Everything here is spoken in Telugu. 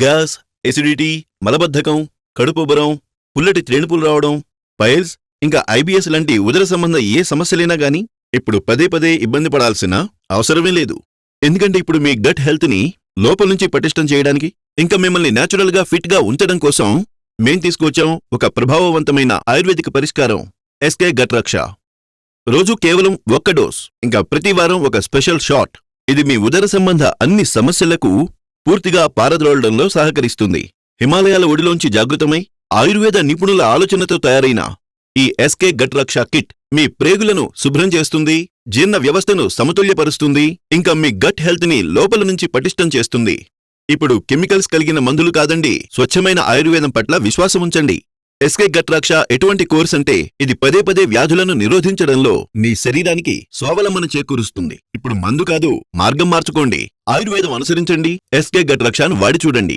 గ్యాస్, ఎసిడిటీ, మలబద్ధకం, కడుపుబ్బరం, పుల్లటి త్రేణుపులు రావడం, పైల్స్ ఇంకా ఐబిఎస్ లాంటి ఉదర సంబంధ ఏ సమస్యలైనా గానీ ఇప్పుడు పదే పదే ఇబ్బంది పడాల్సిన అవసరమే లేదు. ఎందుకంటే ఇప్పుడు మీ గట్ హెల్త్ని లోపల నుంచి పటిష్టం చేయడానికి, ఇంకా మిమ్మల్ని న్యాచురల్ గా ఫిట్ గా ఉంచడం కోసం మేం తీసుకొచ్చాం ఒక ప్రభావవంతమైన ఆయుర్వేదిక పరిష్కారం ఎస్కే గట్ రక్ష. రోజు కేవలం 1 డోస్, ఇంకా ప్రతి వారం ఒక స్పెషల్ షాట్. ఇది మీ ఉదర సంబంధ అన్ని సమస్యలకు పూర్తిగా పారద్రోలడంలో సహకరిస్తుంది. హిమాలయాల ఒడిలోంచి జాగృతమై ఆయుర్వేద నిపుణుల ఆలోచనతో తయారైన ఈ ఎస్కే గట్ రక్ష కిట్ మీ ప్రేగులను శుభ్రం చేస్తుంది, జీర్ణ వ్యవస్థను సమతుల్యపరుస్తుంది, ఇంకా మీ గట్ హెల్త్ ని లోపల నుంచి పటిష్టం చేస్తుంది. ఇప్పుడు కెమికల్స్ కలిగిన మందులు కాదండి, స్వచ్ఛమైన ఆయుర్వేదం పట్ల విశ్వాసం ఉంచండి. ఎస్కే గట్ రక్ష ఎటువంటి కోర్స్ అంటే ఇది పదే పదే వ్యాధులను నిరోధించడంలో మీ శరీరానికి స్వావలంబన చేకూరుస్తుంది. ఇప్పుడు మందు కాదు, మార్గం మార్చుకోండి. ఆయుర్వేదం అనుసరించండి. ఎస్కే గట్ రక్షను వాడి చూడండి.